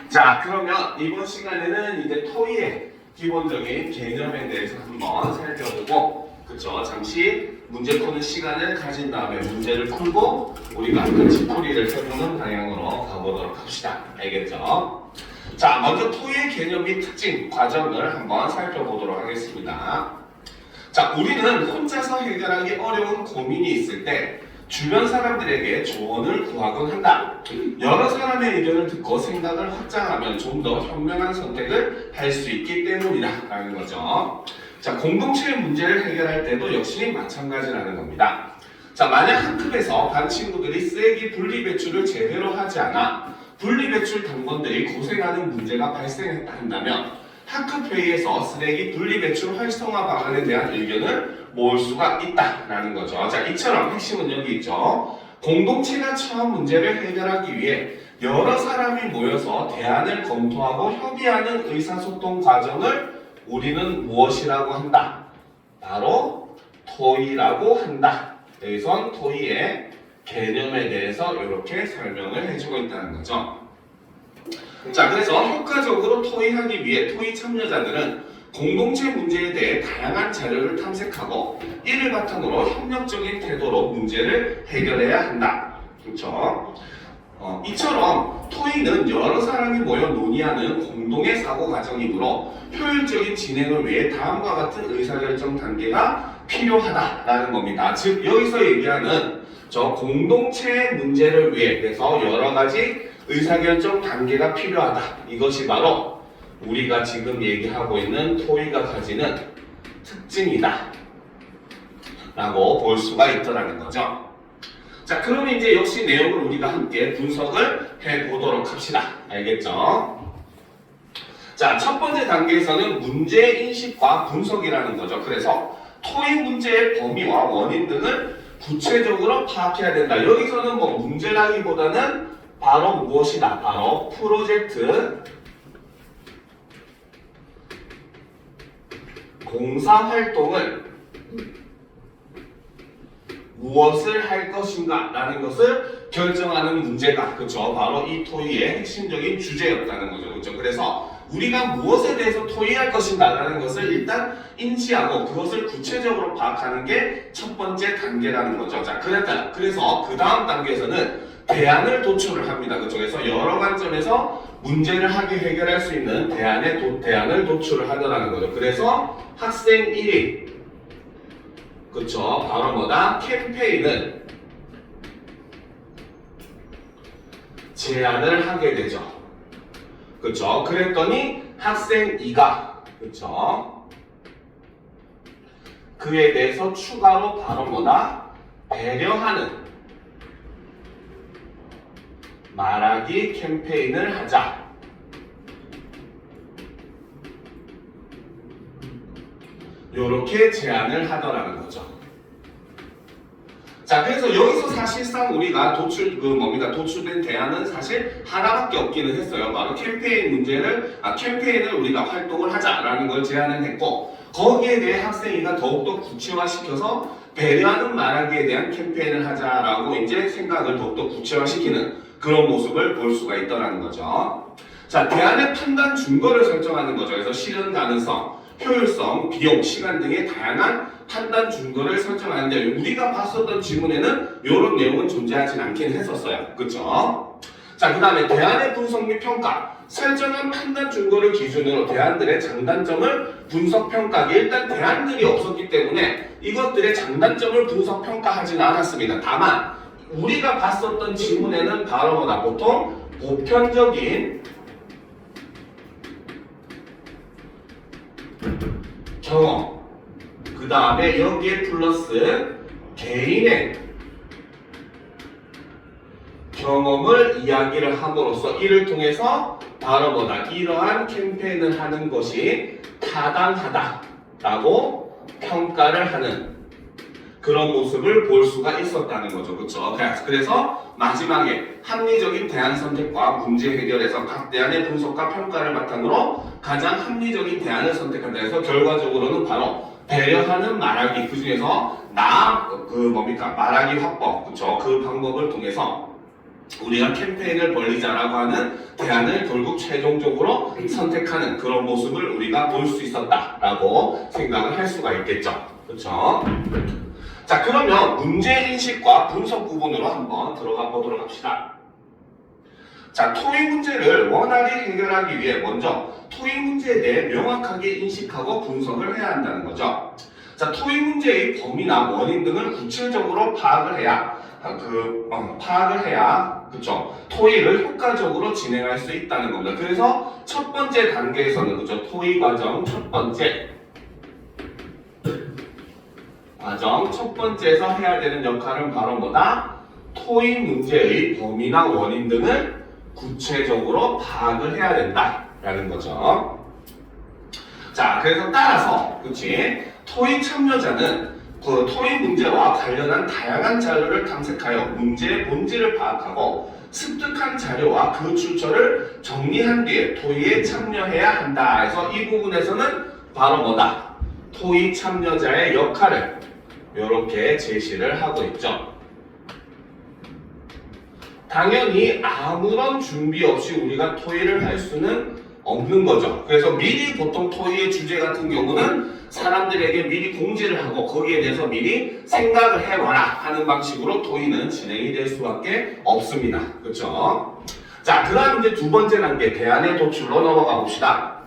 자, 그러면 이번 시간에는 이제 토의의 기본적인 개념에 대해서 한번 살펴보고, 그쵸? 잠시 문제 푸는 시간을 가진 다음에 문제를 풀고 우리가 같이 풀이를 해보는 방향으로 가보도록 합시다. 알겠죠? 자, 먼저 토의의 개념 및 특징, 과정을 한번 살펴보도록 하겠습니다. 자, 우리는 혼자서 해결하기 어려운 고민이 있을 때 주변 사람들에게 조언을 구하곤 한다. 여러 사람의 의견을 듣고 생각을 확장하면 좀 더 현명한 선택을 할 수 있기 때문이다 라는 거죠. 자, 공동체의 문제를 해결할 때도 역시 마찬가지라는 겁니다. 자, 만약 학급에서 반 친구들이 쓰레기 분리배출을 제대로 하지 않아 분리배출 당번들이 고생하는 문제가 발생했다 한다면 학급회의에서 쓰레기 분리배출 활성화 방안에 대한 의견을 모을 수가 있다라는 거죠. 자, 이처럼 핵심은 여기 있죠. 공동체가 처한 문제를 해결하기 위해 여러 사람이 모여서 대안을 검토하고 협의하는 의사소통 과정을 우리는 무엇이라고 한다? 바로 토의라고 한다. 여기선 토의의 개념에 대해서 이렇게 설명을 해주고 있다는 거죠. 자, 그래서 효과적으로 토의하기 위해 토의 참여자들은 공동체 문제에 대해 다양한 자료를 탐색하고 이를 바탕으로 협력적인 태도로 문제를 해결해야 한다. 그렇죠? 이처럼 토의는 여러 사람이 모여 논의하는 공동의 사고 과정이므로 효율적인 진행을 위해 다음과 같은 의사결정 단계가 필요하다라는 겁니다. 즉 여기서 얘기하는 저 공동체의 문제를 위해 그래서 여러 가지 의사결정 단계가 필요하다. 이것이 바로 우리가 지금 얘기하고 있는 토의가 가지는 특징이다 라고 볼 수가 있더라는 거죠. 자, 그럼 이제 역시 내용을 우리가 함께 분석을 해보도록 합시다. 알겠죠? 자, 첫 번째 단계에서는 문제인식과 분석이라는 거죠. 그래서 토의 문제의 범위와 원인 등을 구체적으로 파악해야 된다. 여기서는 뭐 문제라기보다는 바로 무엇이다? 바로 프로젝트 공사활동을 무엇을 할 것인가 라는 것을 결정하는 문제가 그렇죠. 바로 이 토의의 핵심적인 주제였다는 거죠. 그렇죠. 그래서 우리가 무엇에 대해서 토의할 것인가 라는 것을 일단 인지하고 그것을 구체적으로 파악하는 게 첫 번째 단계라는 거죠. 자, 그래서 그 다음 단계에서는 대안을 도출을 합니다. 그렇죠. 그래서 여러 관점에서 문제를 하게 해결할 수 있는 대안을 도출을 하더라는 거죠. 그래서 학생 1위 그쵸. 바로 뭐다? 캠페인을 제안을 하게 되죠. 그쵸. 그랬더니 학생 2가 그쵸. 그에 대해서 추가로 바로 뭐다? 배려하는 말하기 캠페인을 하자. 요렇게 제안을 하더라는 거죠. 자, 그래서 여기서 사실상 우리가 도출된 대안은 사실 하나밖에 없기는 했어요. 바로 캠페인을 우리가 활동을 하자라는 걸 제안을 했고, 거기에 대해 학생이가 더욱더 구체화시켜서 배려하는 말하기에 대한 캠페인을 하자라고 이제 생각을 더욱더 구체화시키는 그런 모습을 볼 수가 있더라는 거죠. 자, 대안의 판단 준거를 설정하는 거죠. 그래서 실현 가능성, 효율성, 비용, 시간 등의 다양한 판단 준거를 설정하는데 우리가 봤었던 지문에는 이런 내용은 존재하진 않긴 했었어요. 그쵸? 자, 그 다음에 대안의 분석 및 평가. 설정한 판단 준거를 기준으로 대안들의 장단점을 분석 평가하기. 일단 대안들이 없었기 때문에 이것들의 장단점을 분석 평가하지는 않았습니다. 다만 우리가 봤었던 지문에는 바로 뭐다? 보통 보편적인 경험, 그 다음에 여기에 플러스 개인의 경험을 이야기를 함으로써 이를 통해서 바로 뭐다? 이러한 캠페인을 하는 것이 타당하다라고 평가를 하는 그런 모습을 볼 수가 있었다는 거죠. 그렇죠? 그래서 마지막에 합리적인 대안 선택과 문제 해결에서 각 대안의 분석과 평가를 바탕으로 가장 합리적인 대안을 선택한다 해서 결과적으로는 바로 배려하는 말하기, 그 중에서 말하기 화법, 그렇죠? 그 방법을 통해서 우리가 캠페인을 벌리자라고 하는 대안을 결국 최종적으로 선택하는 그런 모습을 우리가 볼 수 있었다라고 생각을 할 수가 있겠죠. 그렇죠? 자, 그러면 문제인식과 분석 부분으로 한번 들어가 보도록 합시다. 자, 토익 문제를 원활히 해결하기 위해 먼저 토익 문제에 대해 명확하게 인식하고 분석을 해야 한다는 거죠. 자, 토익 문제의 범위나 원인 등을 구체적으로 파악을 해야 그쵸? 토익을 효과적으로 진행할 수 있다는 겁니다. 그래서 첫 번째 단계에서는 그죠? 토익 과정 첫 번째에서 해야 되는 역할은 바로 뭐다? 토익 문제의 범위나 원인 등을 구체적으로 파악을 해야 된다라는 거죠. 자, 그래서 따라서 토익 참여자는 그 토익 문제와 관련한 다양한 자료를 탐색하여 문제의 본질을 파악하고 습득한 자료와 그 출처를 정리한 뒤에 토익에 참여해야 한다. 해서 이 부분에서는 바로 뭐다? 토익 참여자의 역할을 이렇게 제시를 하고 있죠. 당연히 아무런 준비 없이 우리가 토익을 할 수는 없는 거죠. 그래서 미리 보통 토익의 주제 같은 경우는 사람들에게 미리 공지를 하고 거기에 대해서 미리 생각을 해봐라 하는 방식으로 토익은 진행이 될 수밖에 없습니다. 그렇죠? 자, 그 다음 이제 두 번째 단계 대안의 도출로 넘어가 봅시다.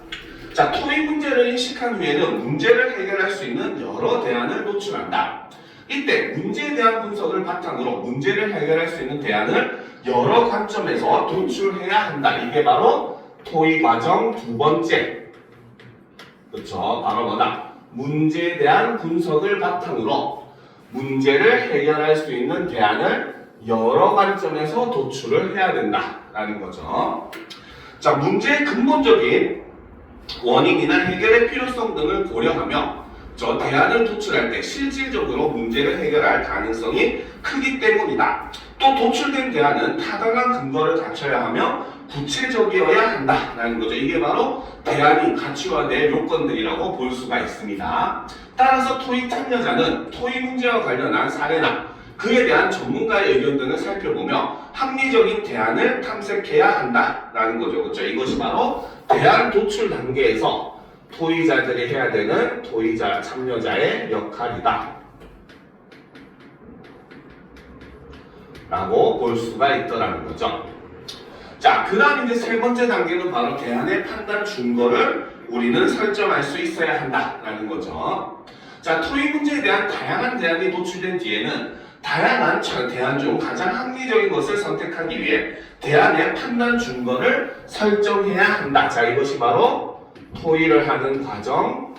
자, 토익 문제를 인식한 후에는 문제를 해결할 수 있는 여러 대안을 도출한다. 이때 문제에 대한 분석을 바탕으로 문제를 해결할 수 있는 대안을 여러 관점에서 도출해야 한다. 이게 바로 토익 과정 두 번째. 그렇죠? 바로 뭐다? 문제에 대한 분석을 바탕으로 문제를 해결할 수 있는 대안을 여러 관점에서 도출을 해야 된다라는 거죠. 자, 문제의 근본적인 원인이나 해결의 필요성 등을 고려하며 저 대안을 도출할 때 실질적으로 문제를 해결할 가능성이 크기 때문이다. 또 도출된 대안은 타당한 근거를 갖춰야 하며 구체적이어야 한다라는 거죠. 이게 바로 대안이 갖추어야 될 요건들이라고 볼 수가 있습니다. 따라서 토익 참여자는 토익 문제와 관련한 사례나 그에 대한 전문가의 의견 등을 살펴보며 합리적인 대안을 탐색해야 한다라는 거죠. 그렇죠? 이것이 바로 대안 도출 단계에서 토의자들이 해야 되는 토의자 참여자의 역할이다 라고 볼 수가 있더라는 거죠. 자, 그 다음 이제 세 번째 단계는 바로 대안의 판단 준거를 우리는 설정할 수 있어야 한다라는 거죠. 자, 토익 문제에 대한 다양한 대안이 도출된 뒤에는 다양한 대안 중 가장 합리적인 것을 선택하기 위해 대안의 판단 준거를 설정해야 한다. 자, 이것이 바로 토의를 하는 과정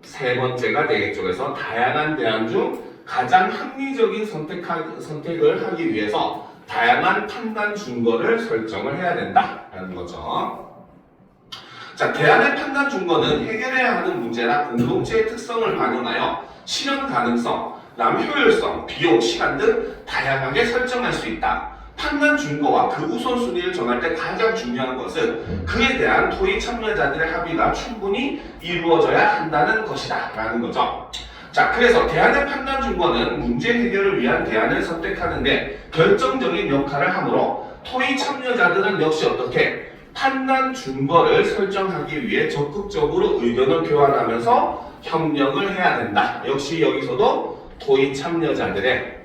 세 번째가 되겠죠. 그래서 다양한 대안 중 가장 합리적인 선택을 하기 위해서 다양한 판단 준거를 설정을 해야 된다라는 거죠. 자, 대안의 판단 준거는 해결해야 하는 문제나 공동체의 특성을 반영하여 실현 가능성, 효율성, 비용, 시간 등 다양하게 설정할 수 있다. 판단 준거와 그 우선순위를 정할 때 가장 중요한 것은 그에 대한 토익 참여자들의 합의가 충분히 이루어져야 한다는 것이다 라는 거죠. 자, 그래서 대안의 판단 준거는 문제 해결을 위한 대안을 선택하는데 결정적인 역할을 하므로 토익 참여자들은 역시 어떻게 판단 준거를 설정하기 위해 적극적으로 의견을 교환하면서 협력을 해야 된다. 역시 여기서도 토익 참여자들의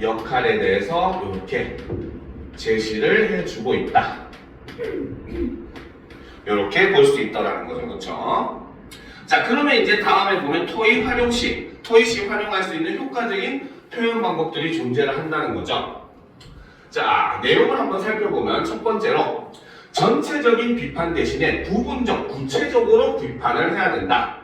역할에 대해서 이렇게 제시를 해주고 있다. 이렇게 볼 수 있다라는 거죠. 그렇죠? 자, 그러면 이제 다음에 보면 토익 활용 시 활용할 수 있는 효과적인 표현 방법들이 존재를 한다는 거죠. 자, 내용을 한번 살펴보면 첫 번째로 전체적인 비판 대신에 부분적, 구체적으로 비판을 해야 된다.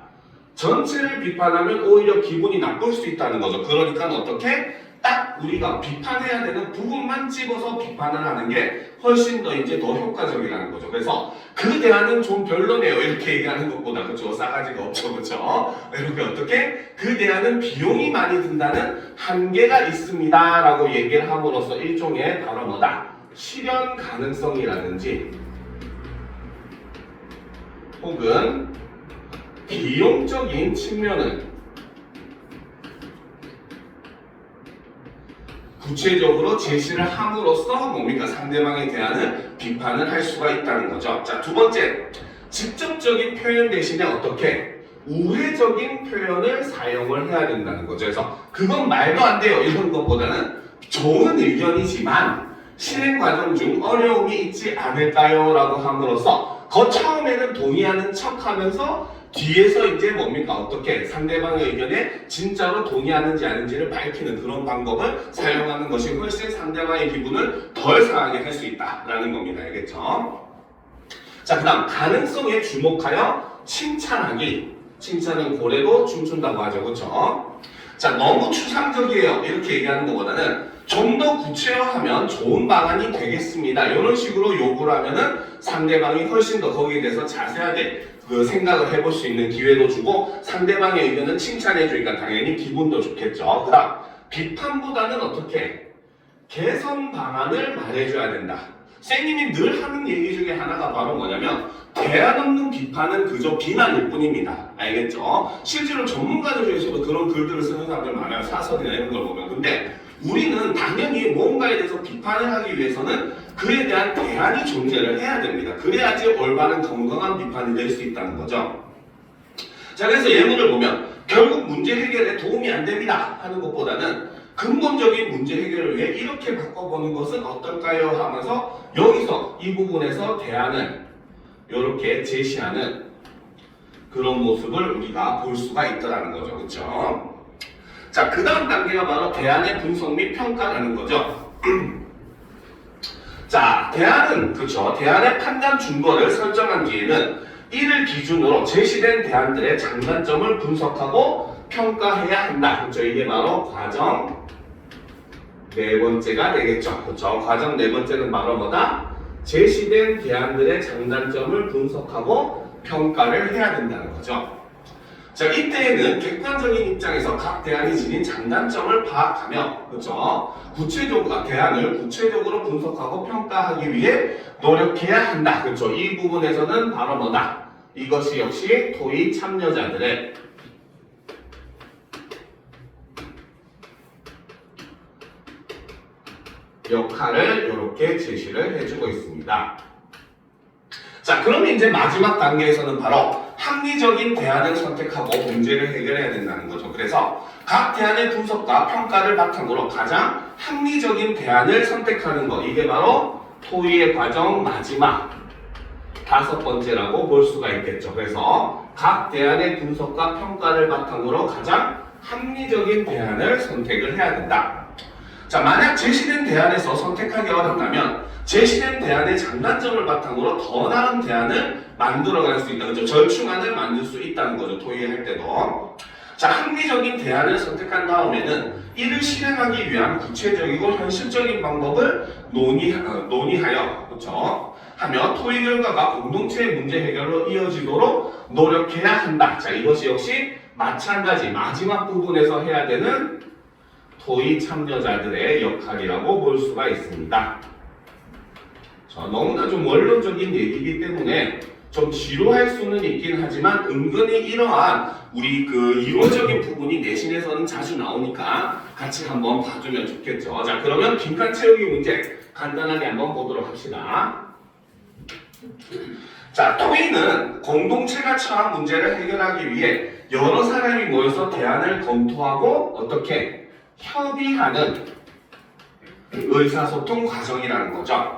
전체를 비판하면 오히려 기분이 나쁠 수 있다는 거죠. 그러니까 어떻게? 딱 우리가 비판해야 되는 부분만 집어서 비판을 하는 게 훨씬 더 효과적이라는 거죠. 그래서 그 대안은 좀 별로네요 이렇게 얘기하는 것보다 그렇죠, 싸가지가 없죠, 그렇죠. 이렇게 어떻게 그 대안은 비용이 많이 든다는 한계가 있습니다라고 얘기를 함으로써 일종의 바로 뭐다 실현 가능성이라든지 혹은 비용적인 측면을 구체적으로 제시를 함으로써 뭡니까? 상대방에 대한 비판을 할 수가 있다는 거죠. 자, 두 번째, 직접적인 표현 대신에 어떻게? 우회적인 표현을 사용을 해야 된다는 거죠. 그래서 그건 말도 안 돼요. 이런 것보다는 좋은 의견이지만 실행 과정 중 어려움이 있지 않을까요? 라고 함으로써 처음에는 동의하는 척 하면서 뒤에서 이제 뭡니까? 어떻게 상대방의 의견에 진짜로 동의하는지 아닌지를 밝히는 그런 방법을 사용하는 것이 훨씬 상대방의 기분을 덜 상하게 할 수 있다라는 겁니다. 알겠죠? 자, 그 다음 가능성에 주목하여 칭찬하기. 칭찬은 고래도 춤춘다고 하죠. 그렇죠? 자, 너무 추상적이에요. 이렇게 얘기하는 것보다는 좀 더 구체화하면 좋은 방안이 되겠습니다. 이런 식으로 요구를 하면은 상대방이 훨씬 더 거기에 대해서 자세하게 그 생각을 해볼 수 있는 기회도 주고 상대방의 의견은 칭찬해 주니까 당연히 기분도 좋겠죠. 그 다음 비판보다는 어떻게? 개선 방안을 말해줘야 된다. 쌤님이 늘 하는 얘기 중에 하나가 바로 뭐냐면 대안 없는 비판은 그저 비난일 뿐입니다. 알겠죠? 실제로 전문가들 중에서도 그런 글들을 쓰는 사람들 많아요. 사설이나 이런 걸 보면. 근데 우리는 당연히 뭔가에 대해서 비판을 하기 위해서는 그에 대한 대안이 존재를 해야 됩니다. 그래야지 올바른 건강한 비판이 될 수 있다는 거죠. 자, 그래서 예문을 보면 결국 문제 해결에 도움이 안 됩니다 하는 것보다는 근본적인 문제 해결을 위해 이렇게 바꿔보는 것은 어떨까요? 하면서 여기서 이 부분에서 대안을 이렇게 제시하는 그런 모습을 우리가 볼 수가 있더라는 거죠. 그렇죠? 자, 그 다음 단계가 바로 대안의 분석 및 평가라는 거죠. 자, 대안은 그렇죠. 대안의 판단 준거를 설정한 뒤에는 이를 기준으로 제시된 대안들의 장단점을 분석하고 평가해야 한다. 그렇죠. 이게 바로 과정 네 번째가 되겠죠. 그렇죠. 과정 네 번째는 바로 뭐다? 제시된 대안들의 장단점을 분석하고 평가를 해야 된다는 거죠. 자, 이때에는 객관적인 입장에서 각 대안이 지닌 장단점을 파악하며, 그렇죠? 대안을 구체적으로 분석하고 평가하기 위해 노력해야 한다. 그렇죠? 이 부분에서는 바로 뭐다? 이것이 역시 토의 참여자들의 역할을 이렇게 제시를 해주고 있습니다. 자, 그러면 이제 마지막 단계에서는 바로 합리적인 대안을 선택하고 문제를 해결해야 된다는 거죠. 그래서 각 대안의 분석과 평가를 바탕으로 가장 합리적인 대안을 선택하는 것, 이게 바로 토의의 과정 마지막 다섯 번째라고 볼 수가 있겠죠. 그래서 각 대안의 분석과 평가를 바탕으로 가장 합리적인 대안을 선택을 해야 된다. 자, 만약 제시된 대안에서 선택하기 어렵다면 제시된 대안의 장단점을 바탕으로 더 나은 대안을 만들어갈 수 있다. 그렇죠? 절충안을 만들 수 있다는 거죠. 토의할 때도. 자, 합리적인 대안을 선택한 다음에는 이를 실행하기 위한 구체적이고 현실적인 방법을 논의하여, 그렇죠? 하며 토의 결과가 공동체의 문제 해결로 이어지도록 노력해야 한다. 자, 이것이 역시 마찬가지 마지막 부분에서 해야 되는 토의 참여자들의 역할이라고 볼 수가 있습니다. 자, 너무나 좀 원론적인 얘기이기 때문에 좀 지루할 수는 있긴 하지만 은근히 이러한 우리 그 이론적인 부분이 내신에서는 자주 나오니까 같이 한번 봐주면 좋겠죠. 자, 그러면 빈칸 채우기 문제 간단하게 한번 보도록 합시다. 자, 토의는 공동체가 처한 문제를 해결하기 위해 여러 사람이 모여서 대안을 검토하고 어떻게 협의하는 의사소통 과정이라는 거죠.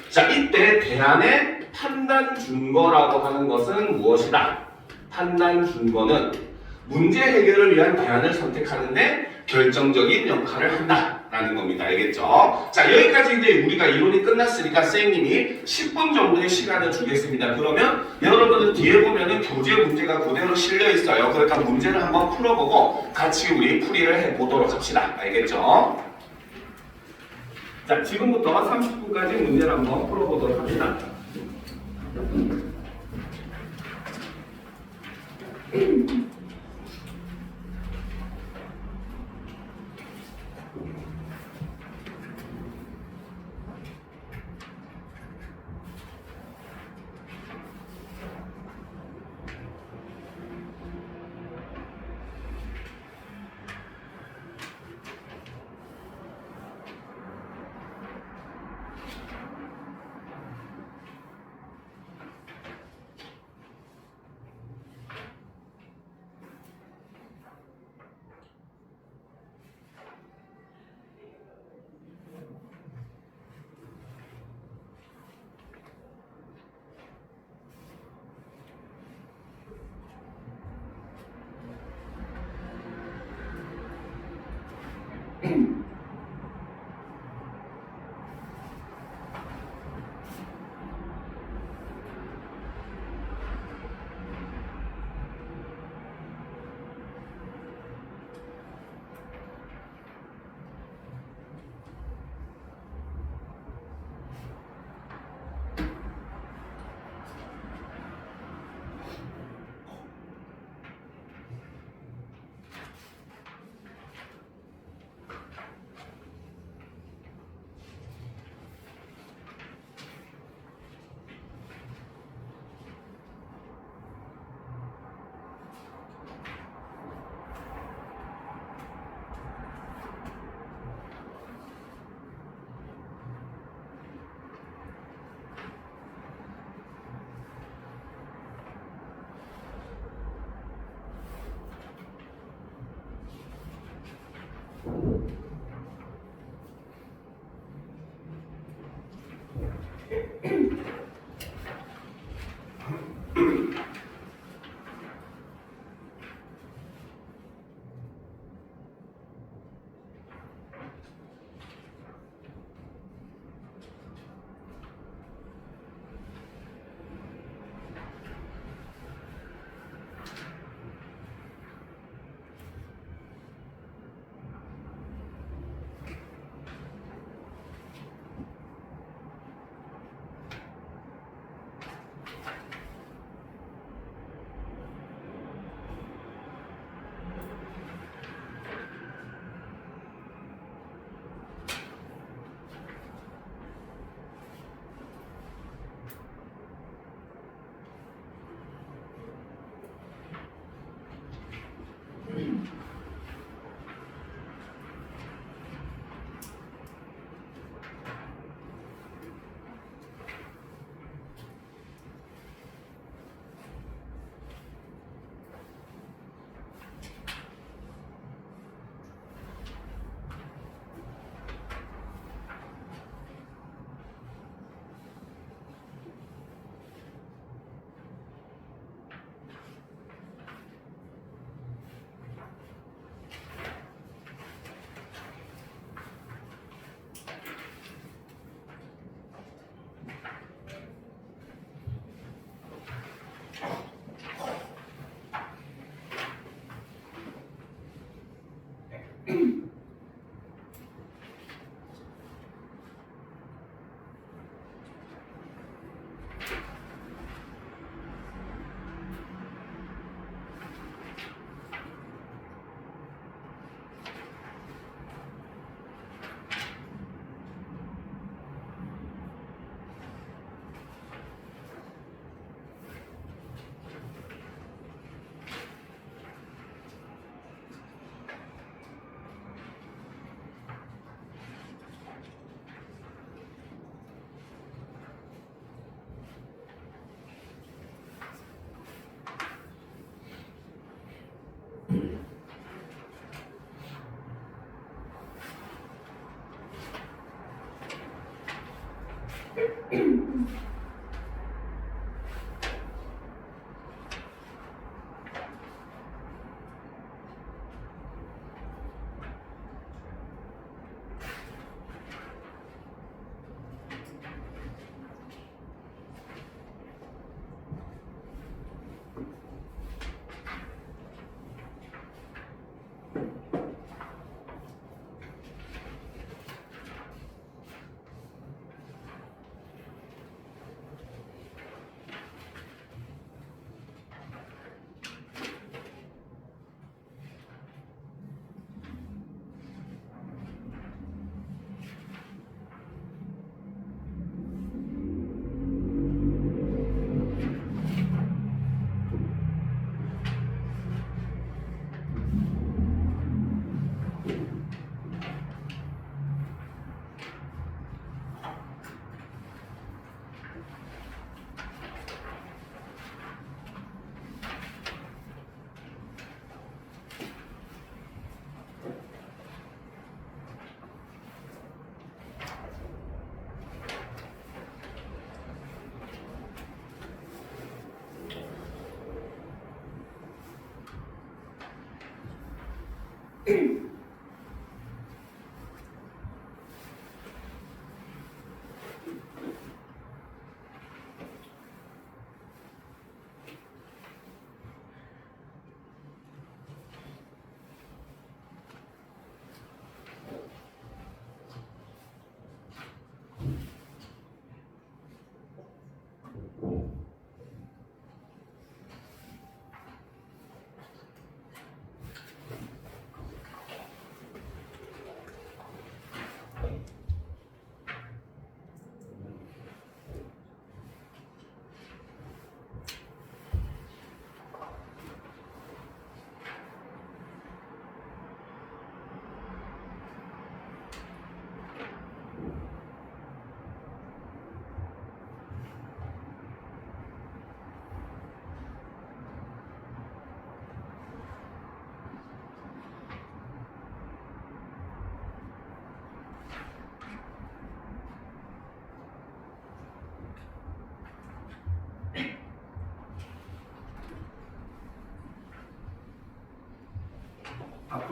자, 이때 대안의 판단 준거라고 하는 것은 무엇이다? 판단 준거는 문제 해결을 위한 대안을 선택하는데 결정적인 역할을 한다라는 겁니다. 알겠죠? 자, 여기까지 이제 우리가 이론이 끝났으니까 쌤님이 10분 정도의 시간을 주겠습니다. 그러면 여러분들 뒤에 보면은 교재 문제가 그대로 실려 있어요. 그러니까 문제를 한번 풀어보고 같이 우리 풀이를 해보도록 합시다. 알겠죠? 자, 지금부터 30분까지 문제를 한번 풀어보도록 합시다.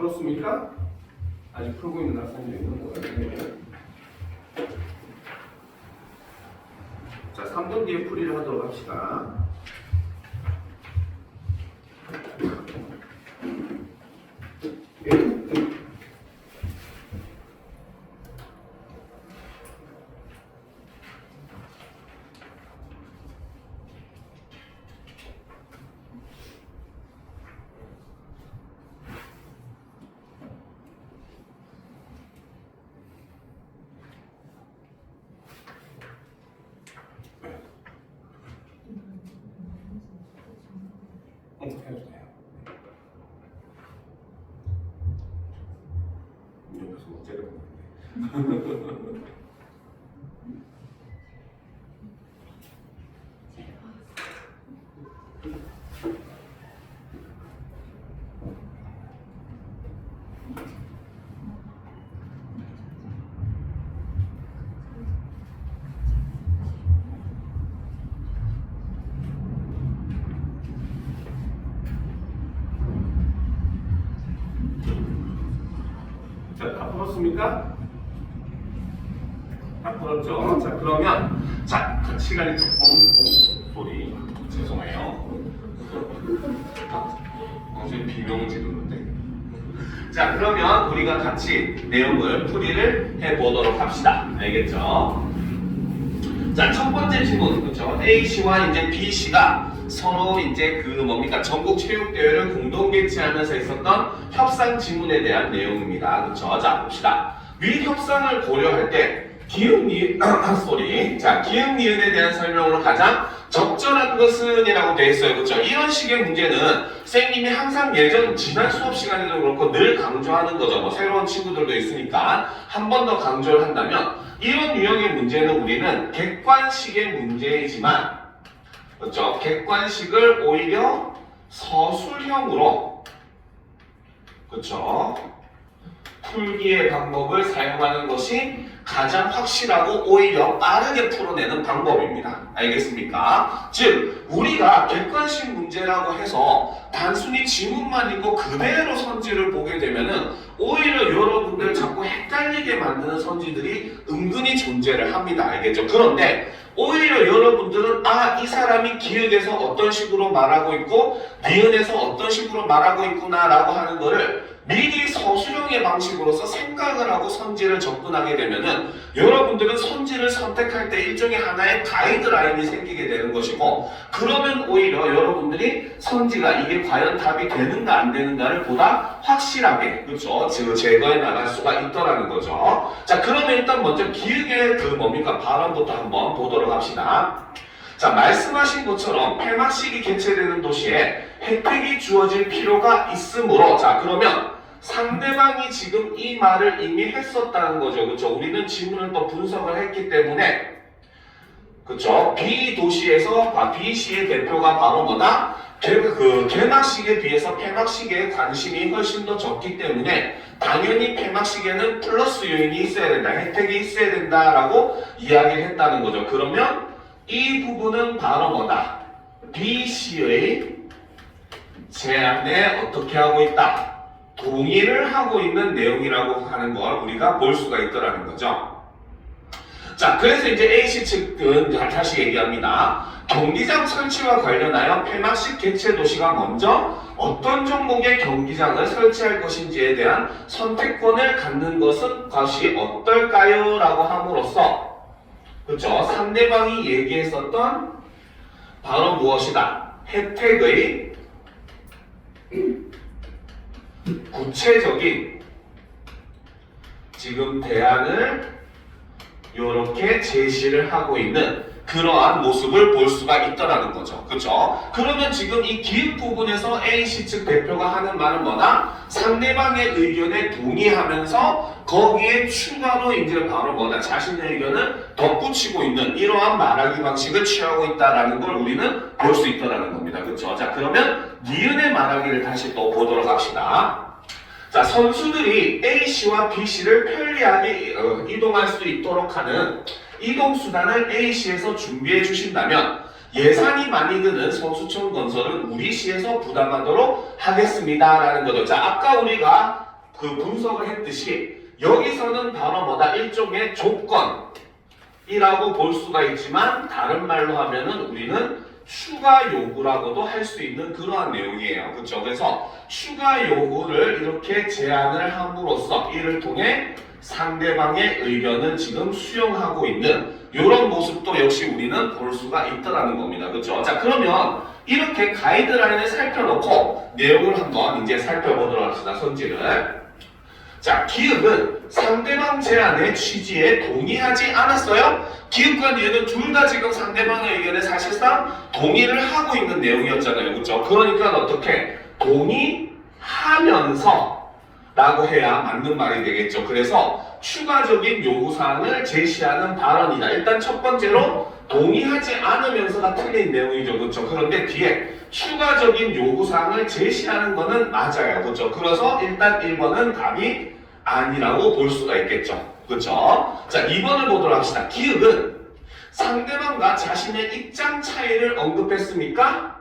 풀었습니까? 아직 풀고 있는 학생도 있는 거예요. 자, 3분 뒤에 풀이를 하도록 합시다. 해도 돼요. 옆에서 못 때려보는데. 자, 다 풀었습니까? 다 풀었죠? 자, 그러면, 자, 시간이 조금, 소리, 죄송해요. 지금 비명을 지르는데. 자, 그러면 우리가 같이 내용을 풀이를 해보도록 합시다. 알겠죠? 자, 첫 번째 질문, 그렇죠? A씨와 이제 B씨가 서로 이제 그 뭡니까? 전국 체육대회를 공동 개최하면서 있었던 협상 지문에 대한 내용입니다. 그렇죠? 자, 봅시다. 위 협상을 고려할 때 기흥, 니은, 자, 기흥, 니은에 대한 설명으로 가장 적절한 것은 이라고 되어 있어요. 그렇죠? 이런 식의 문제는 선생님이 항상 지난 수업 시간에도 그렇고 늘 강조하는 거죠. 뭐 새로운 친구들도 있으니까 한 번 더 강조를 한다면 이런 유형의 문제는 우리는 객관식의 문제이지만, 그렇죠? 객관식을 오히려 서술형으로, 그렇죠? 풀기의 방법을 사용하는 것이 가장 확실하고 오히려 빠르게 풀어내는 방법입니다. 알겠습니까? 즉, 우리가 객관식 문제라고 해서 단순히 지문만 읽고 그대로 선지를 보게 되면은 오히려 여러분들 자꾸 헷갈리게 만드는 선지들이 은근히 존재를 합니다. 알겠죠? 그런데 오히려 여러분들은 이 사람이 기역에서 어떤 식으로 말하고 있고 니은에서 어떤 식으로 말하고 있구나 라고 하는 거를 미리 서술형의 방식으로서 생각을 하고 선지를 접근하게 되면은 여러분들은 선지를 선택할 때 일종의 하나의 가이드라인이 생기게 되는 것이고, 그러면 오히려 여러분들이 선지가 이게 과연 답이 되는가 안 되는가를 보다 확실하게, 그렇죠? 제거해 나갈 수가 있더라는 거죠. 자, 그러면 일단 먼저 기역의 발언부터 한번 보도록 합시다. 자, 말씀하신 것처럼 폐막식이 개최되는 도시에 혜택이 주어질 필요가 있으므로, 자, 그러면 상대방이 지금 이 말을 이미 했었다는 거죠. 그렇죠? 우리는 지문을 또 분석을 했기 때문에, 그렇죠? B 도시에서 B시의 대표가 바로 뭐다? 개막식에 비해서 폐막식에 관심이 훨씬 더 적기 때문에 당연히 폐막식에는 플러스 요인이 있어야 된다, 혜택이 있어야 된다라고 이야기를 했다는 거죠. 그러면 이 부분은 바로 뭐다? B씨의 제안에 어떻게 하고 있다? 동의를 하고 있는 내용이라고 하는 걸 우리가 볼 수가 있더라는 거죠. 자, 그래서 이제 A씨 측은 다시 얘기합니다. 경기장 설치와 관련하여 폐막식 개최 도시가 먼저 어떤 종목의 경기장을 설치할 것인지에 대한 선택권을 갖는 것이 어떨까요? 라고 함으로써, 그렇죠? 상대방이 얘기했었던 바로 무엇이다? 혜택의 구체적인 지금 대안을 이렇게 제시를 하고 있는 그러한 모습을 볼 수가 있더라는 거죠. 그렇죠? 그러면 지금 이 기획 부분에서 A씨 측 대표가 하는 말은 뭐다? 상대방의 의견에 동의하면서 거기에 추가로 이제 바로 뭐다? 자신의 의견을 덧붙이고 있는 이러한 말하기 방식을 취하고 있다라는 걸 우리는 볼 수 있더라는 겁니다. 그렇죠? 자, 그러면 니은의 말하기를 다시 또 보도록 합시다. 자, 선수들이 A씨와 B씨를 편리하게 이동할 수 있도록 하는 이동수단을 A씨에서 주시해 주신다면 예산이 많이 드는 선수촌 건설은 우리 시에서 부담하도록 하겠습니다 라는 거죠. 자, 아까 우리가 그 분석을 했듯이 여기서는 바로 뭐다? 일종의 조건이라고 볼 수가 있지만 다른 말로 하면은 우리는 추가 요구라고도 할 수 있는 그러한 내용이에요. 그렇죠? 그래서 추가 요구를 이렇게 제안을 함으로써 이를 통해 상대방의 의견을 지금 수용하고 있는 이런 모습도 역시 우리는 볼 수가 있다라는 겁니다. 그렇죠? 자, 그러면 이렇게 가이드라인을 살펴놓고 내용을 한번 이제 살펴보도록 합시다. 선지를. 자, 기읍은 상대방 제안의 취지에 동의하지 않았어요. 기읍과 니은은 둘 다 지금 상대방의 의견에 사실상 동의를 하고 있는 내용이었잖아요. 그렇죠? 그러니까 어떻게 동의하면서 라고 해야 맞는 말이 되겠죠. 그래서 추가적인 요구사항을 제시하는 발언이다. 일단 첫 번째로 동의하지 않으면서가 틀린 내용이죠. 그렇죠? 그런데 뒤에 추가적인 요구사항을 제시하는 거는 맞아요. 그렇죠? 그래서 일단 1번은 답이 아니라고 볼 수가 있겠죠. 그렇죠? 자, 2번을 보도록 합시다. 기읍은 상대방과 자신의 입장 차이를 언급했습니까?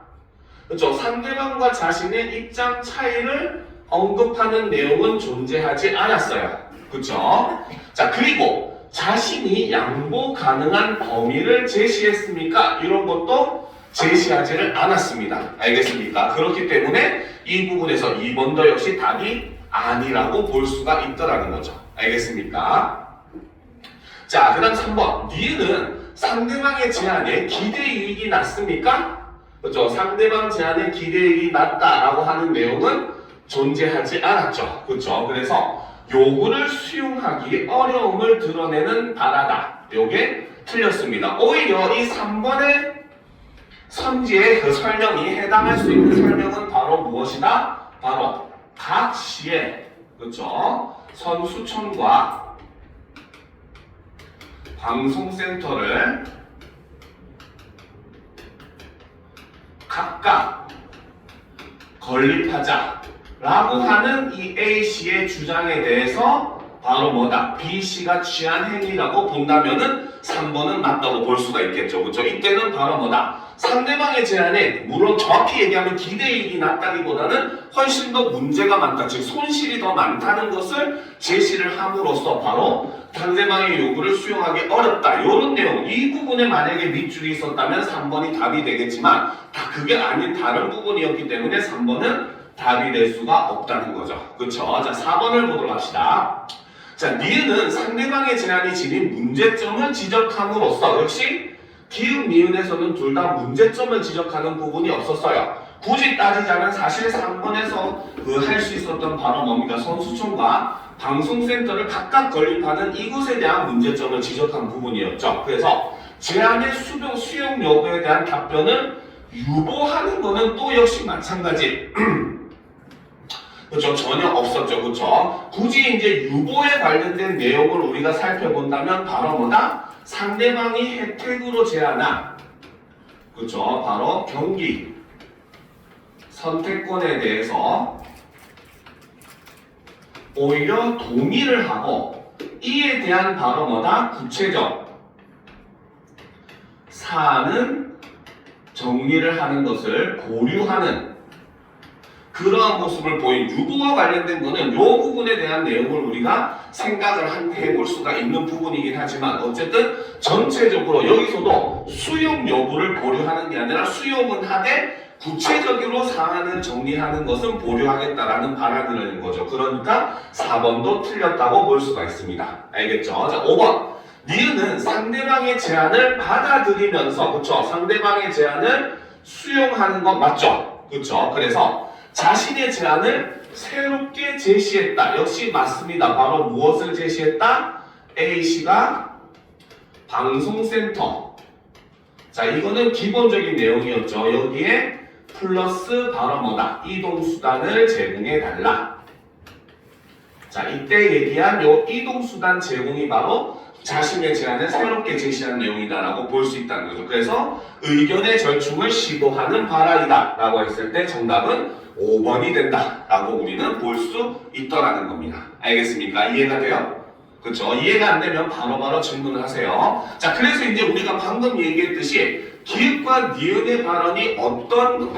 그렇죠? 상대방과 자신의 입장 차이를 언급하는 내용은 존재하지 않았어요. 그렇죠? 자, 그리고 자신이 양보 가능한 범위를 제시했습니까? 이런 것도 제시하지를 않았습니다. 알겠습니까? 그렇기 때문에 이 부분에서 2번도 역시 답이 아니라고 볼 수가 있더라는 거죠. 알겠습니까? 자, 그 다음 3번. 니은은 상대방의 제안에 기대이익이 났습니까? 그렇죠? 상대방 제안에 기대이익이 났다라고 하는 내용은 존재하지 않았죠. 그렇죠? 그래서 요구를 수용하기 어려움을 드러내는 바라다. 요게 틀렸습니다. 오히려 이 3번의 선지의 그 설명이 해당할 수 있는 설명은 바로 무엇이다? 바로 각 시에, 그렇죠? 선수촌과 방송센터를 각각 건립하자라고 하는 이 A씨의 주장에 대해서 바로 뭐다? B씨가 취한 행위라고 본다면은 3번은 맞다고 볼 수가 있겠죠. 그렇죠? 이때는 바로 뭐다? 상대방의 제안에 물론 정확히 얘기하면 기대이익이 낮다기보다는 훨씬 더 문제가 많다. 즉 손실이 더 많다는 것을 제시를 함으로써 바로 상대방의 요구를 수용하기 어렵다. 이런 내용. 이 부분에 만약에 밑줄이 있었다면 3번이 답이 되겠지만 다 그게 아닌 다른 부분이었기 때문에 3번은 답이 될 수가 없다는 거죠. 그렇죠? 자, 4번을 보도록 합시다. 자, 니은은 상대방의 제안이 지닌 문제점을 지적함으로써 역시 기읍, 니은에서는 둘 다 문제점을 지적하는 부분이 없었어요. 굳이 따지자면 사실 3번에서 할 수 있었던 바로 뭡니까? 선수촌과 방송센터를 각각 건립하는 이것에 대한 문제점을 지적한 부분이었죠. 그래서 제안의 수용 여부에 대한 답변을 유보하는 거는 또 역시 마찬가지. 그렇죠? 전혀 없었죠. 그렇죠? 굳이 이제 유보에 관련된 내용을 우리가 살펴본다면 바로 뭐다? 상대방이 혜택으로 제안한, 그렇죠? 바로 경기 선택권에 대해서 오히려 동의를 하고 이에 대한 바로 뭐다? 구체적 사안은 정리를 하는 것을 보류하는 그러한 모습을 보인 유보와 관련된 거는 이 부분에 대한 내용을 우리가 생각을 해볼 수가 있는 부분이긴 하지만 어쨌든 전체적으로 여기서도 수용 여부를 보류하는 게 아니라 수용은 하되 구체적으로 사안을 정리하는 것은 보류하겠다라는 발언이라는 거죠. 그러니까 4번도 틀렸다고 볼 수가 있습니다. 알겠죠? 자, 5번. 니은은 상대방의 제안을 받아들이면서, 그쵸? 상대방의 제안을 수용하는 것 맞죠? 그쵸? 그래서 자신의 제안을 새롭게 제시했다. 역시 맞습니다. 바로 무엇을 제시했다? A씨가 방송센터. 자, 이거는 기본적인 내용이었죠. 여기에 플러스 바로 뭐다? 이동수단을 제공해달라. 자, 이때 얘기한 요 이동수단 제공이 바로 자신의 제안을 새롭게 제시한 내용이다라고 볼 수 있다는 거죠. 그래서 의견의 절충을 시도하는 바람이다 라고 했을 때 정답은 5번이 된다 라고 우리는 볼 수 있더라는 겁니다. 알겠습니까? 이해가 돼요? 그렇죠? 이해가 안 되면 바로바로 질문을 하세요. 자, 그래서 이제 우리가 방금 얘기했듯이 기읍과 니은의 발언이 어떤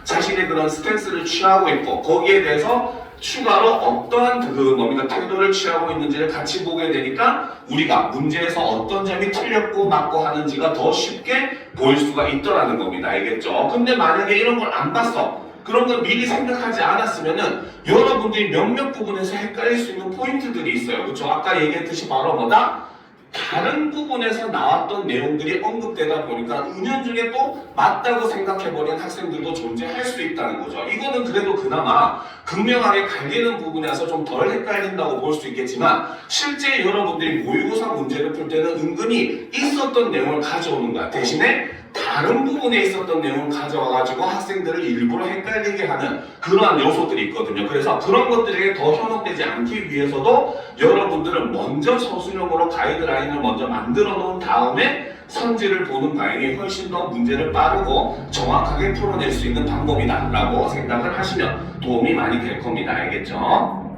자신의 그런 스탠스를 취하고 있고 거기에 대해서 추가로 어떠한 뭡니까 태도를 취하고 있는지를 같이 보게 되니까 우리가 문제에서 어떤 점이 틀렸고 맞고 하는지가 더 쉽게 보일 수가 있더라는 겁니다. 알겠죠? 근데 만약에 이런 걸 안 봤어. 그런 걸 미리 생각하지 않았으면은 여러분들이 몇몇 부분에서 헷갈릴 수 있는 포인트들이 있어요. 그렇죠? 아까 얘기했듯이 바로 뭐다? 다른 부분에서 나왔던 내용들이 언급되다 보니까 은연중에 또 맞다고 생각해버린 학생들도 존재할 수 있다는 거죠. 이거는 그래도 그나마 극명하게 갈리는 부분에서 좀 덜 헷갈린다고 볼 수 있겠지만 실제 여러분들이 모의고사 문제를 풀 때는 은근히 있었던 내용을 가져오는 거야. 대신에 다른 부분에 있었던 내용을 가져와가지고 학생들을 일부러 헷갈리게 하는 그러한 요소들이 있거든요. 그래서 그런 것들에게 더 현혹되지 않기 위해서도 여러분들은 먼저 서술형으로 가이드라인을 먼저 만들어 놓은 다음에 선지를 보는 방향이 훨씬 더 문제를 빠르고 정확하게 풀어낼 수 있는 방법이다 라고 생각을 하시면 도움이 많이 될 겁니다. 알겠죠?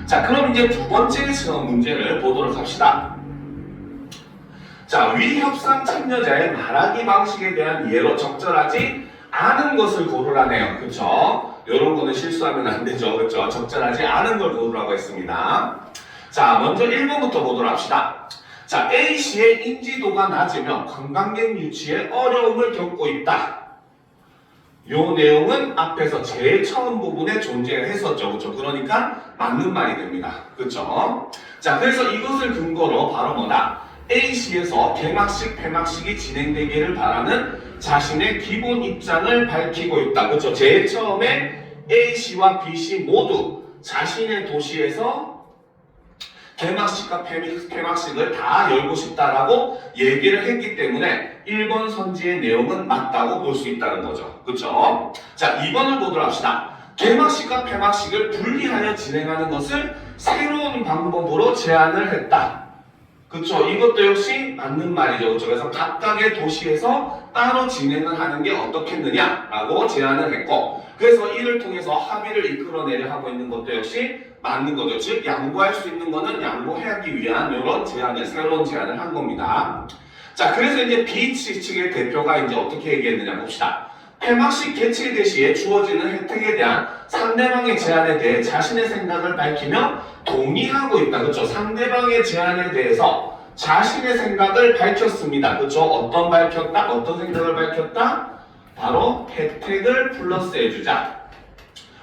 자, 그럼 이제 두 번째 시험 문제를 보도록 합시다. 자, 위 협상 참여자의 말하기 방식에 대한 예로 적절하지 않은 것을 고르라네요. 그쵸? 이런 거는 실수하면 안 되죠. 그쵸? 적절하지 않은 걸 고르라고 했습니다. 자, 먼저 1번부터 보도록 합시다. 자, A씨의 인지도가 낮으며 관광객 유치에 어려움을 겪고 있다. 요 내용은 앞에서 제일 처음 부분에 존재했었죠. 그쵸? 그러니까 맞는 말이 됩니다. 그쵸? 자, 그래서 이것을 근거로 바로 뭐다? A씨에서 개막식, 폐막식이 진행되기를 바라는 자신의 기본 입장을 밝히고 있다. 그렇죠? 제일 처음에 A씨와 B씨 모두 자신의 도시에서 개막식과 폐막식을 다 열고 싶다라고 얘기를 했기 때문에 1번 선지의 내용은 맞다고 볼 수 있다는 거죠. 그렇죠? 자, 2번을 보도록 합시다. 개막식과 폐막식을 분리하여 진행하는 것을 새로운 방법으로 제안을 했다. 그쵸? 이것도 역시 맞는 말이죠. 그쵸? 그래서 각각의 도시에서 따로 진행을 하는 게 어떻겠느냐라고 제안을 했고, 그래서 이를 통해서 합의를 이끌어내려 하고 있는 것도 역시 맞는 거죠. 즉, 양보할 수 있는 거는 양보하기 위한 이런 제안을, 새로운 제안을 한 겁니다. 자, 그래서 이제 B 측의 대표가 이제 어떻게 얘기했느냐 봅시다. 폐막식 개최 시에 주어지는 혜택에 대한 상대방의 제안에 대해 자신의 생각을 밝히며 동의하고 있다. 그렇죠? 상대방의 제안에 대해서 자신의 생각을 밝혔습니다. 그렇죠? 어떤 생각을 밝혔다? 바로 혜택을 플러스해주자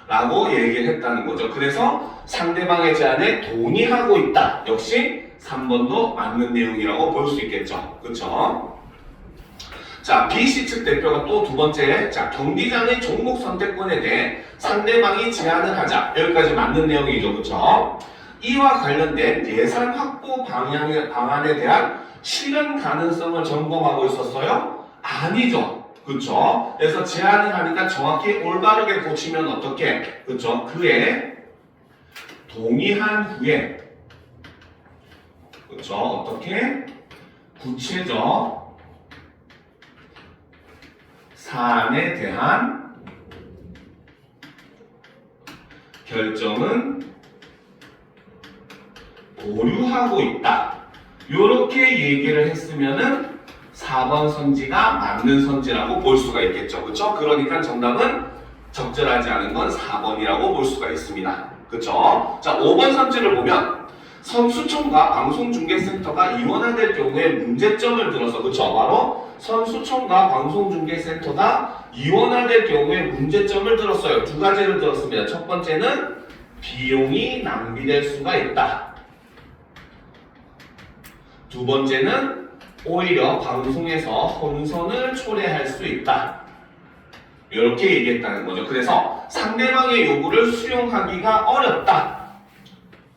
라고 얘기를 했다는 거죠. 그래서 상대방의 제안에 동의하고 있다. 역시 3번도 맞는 내용이라고 볼 수 있겠죠. 그렇죠? 자, B씨 측 대표가 또 두 번째, 자, 경기장의 종목 선택권에 대해 상대방이 제안을 하자. 여기까지 맞는 내용이죠. 그렇죠? 이와 관련된 예산 확보 방안에 대한 실현 가능성을 점검하고 있었어요? 아니죠. 그렇죠? 그래서 제안을 하니까 정확히 올바르게 고치면 어떻게? 그렇죠? 그에 동의한 후에 그렇죠? 어떻게? 구체적 사안에 대한 결정은 보류하고 있다. 요렇게 얘기를 했으면은 4번 선지가 맞는 선지라고 볼 수가 있겠죠. 그렇죠? 그러니까 정답은 적절하지 않은 건 4번이라고 볼 수가 있습니다. 그렇죠? 자, 5번 선지를 보면 선수촌과 방송중계센터가 이원화될 경우에 문제점을 들어서, 그렇죠? 바로 선수촌과 방송중계센터가 이원화될 경우에 문제점을 들었어요. 두 가지를 들었습니다. 첫 번째는 비용이 낭비될 수가 있다. 두 번째는 오히려 방송에서 혼선을 초래할 수 있다. 이렇게 얘기했다는 거죠. 그래서 상대방의 요구를 수용하기가 어렵다.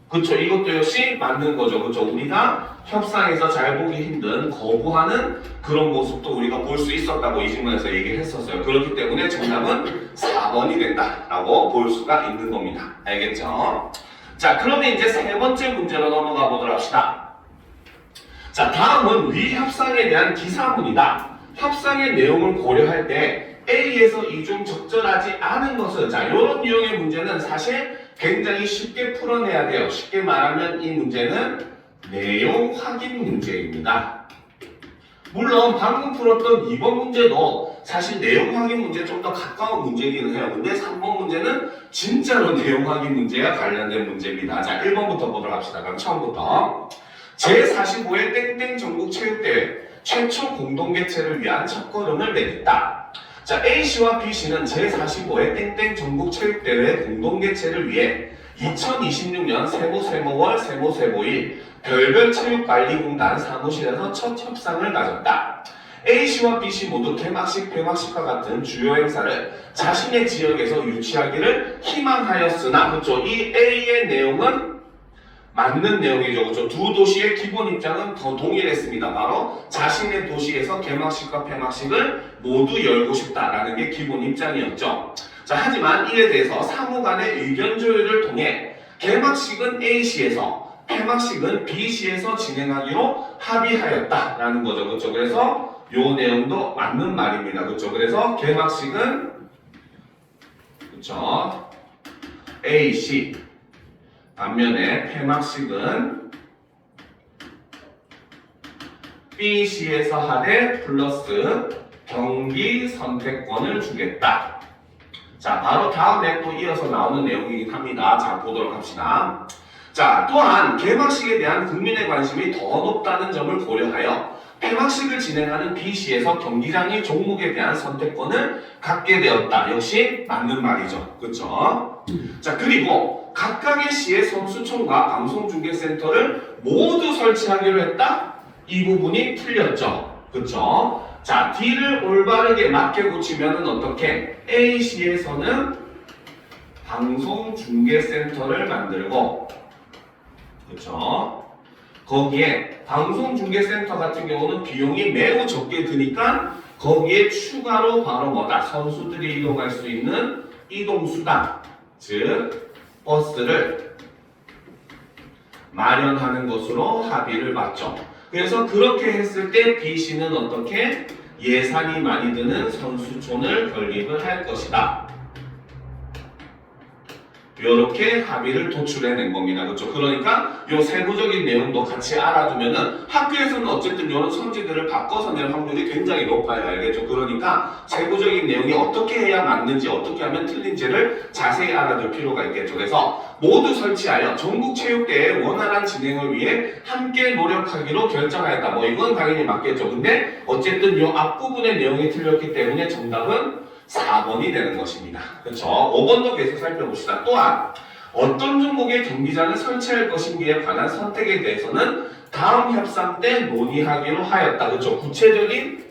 그쵸? 이것도 역시 맞는 거죠. 그쵸? 우리가 협상에서 잘 보기 힘든 거부하는 그런 모습도 우리가 볼 수 있었다고 이 질문에서 얘기를 했었어요. 그렇기 때문에 정답은 4번이 된다라고 볼 수가 있는 겁니다. 알겠죠? 자, 그러면 이제 세 번째 문제로 넘어가 보도록 합시다. 자, 다음은 위 협상에 대한 기사문이다. 협상의 내용을 고려할 때 A에서 이 중 적절하지 않은 것은, 자, 이런 유형의 문제는 사실 굉장히 쉽게 풀어내야 돼요. 쉽게 말하면 이 문제는 내용 확인 문제입니다. 물론 방금 풀었던 2번 문제도 사실 내용 확인 문제 좀 더 가까운 문제이긴 해요. 근데 3번 문제는 진짜로 내용 확인 문제와 관련된 문제입니다. 자, 1번부터 보도록 합시다. 그럼 처음부터 제45회 땡땡 전국체육대회 최초 공동개최를 위한 첫걸음을 내딛다. 자, A씨와 B씨는 제45회 땡땡 전국체육대회 공동개최를 위해 2026년 세모세모월 세모세모일 별별체육관리공단 사무실에서 첫 협상을 가졌다. A씨와 B씨 모두 개막식, 폐막식과 같은 주요 행사를 자신의 지역에서 유치하기를 희망하였으나, 그렇죠? 이 A의 내용은 맞는 내용이죠. 그렇죠? 두 도시의 기본 입장은 더 동일했습니다. 바로 자신의 도시에서 개막식과 폐막식을 모두 열고 싶다라는 게 기본 입장이었죠. 자, 하지만 이에 대해서 상호 간의 의견 조율을 통해 개막식은 A시에서 폐막식은 B시에서 진행하기로 합의하였다라는 거죠. 그렇죠? 그래서 요 내용도 맞는 말입니다. 그렇죠? 그래서 개막식은 그렇죠? A시, 반면에 폐막식은 B시에서 하되 플러스 경기 선택권을 주겠다. 자, 바로 다음에 또 이어서 나오는 내용이긴 합니다. 자, 보도록 합시다. 자, 또한 개막식에 대한 국민의 관심이 더 높다는 점을 고려하여 폐막식을 진행하는 B시에서 경기장의 종목에 대한 선택권을 갖게 되었다. 역시 맞는 말이죠. 그렇죠? 자, 그리고 각각의 시의 선수촌과 방송중계센터를 모두 설치하기로 했다? 이 부분이 틀렸죠. 그렇죠? 자, D를 올바르게 맞게 고치면은 어떻게? A시에서는 방송중계센터를 만들고, 그렇죠? 거기에 방송중계센터 같은 경우는 비용이 매우 적게 드니까 거기에 추가로 바로 뭐다? 선수들이 이동할 수 있는 이동수단, 즉 버스를 마련하는 것으로 합의를 봤죠. 그래서 그렇게 했을 때 B씨는 어떻게? 예산이 많이 드는 선수촌을 건립을 할 것이다. 이렇게 합의를 도출해낸 겁니다. 그렇죠? 그러니까 이 세부적인 내용도 같이 알아두면은 학교에서는 어쨌든 이런 성질들을 바꿔서 낼 확률이 굉장히 높아요. 알겠죠? 그러니까 세부적인 내용이 어떻게 해야 맞는지, 어떻게 하면 틀린지를 자세히 알아둘 필요가 있겠죠. 그래서 모두 설치하여 전국체육대회 원활한 진행을 위해 함께 노력하기로 결정하였다. 뭐 이건 당연히 맞겠죠. 근데 어쨌든 이 앞부분의 내용이 틀렸기 때문에 정답은 4번이 되는 것입니다. 그렇죠? 5번도 계속 살펴봅시다. 또한 어떤 종목의 경기장을 설치할 것인지에 관한 선택에 대해서는 다음 협상 때 논의하기로 하였다. 그렇죠? 구체적인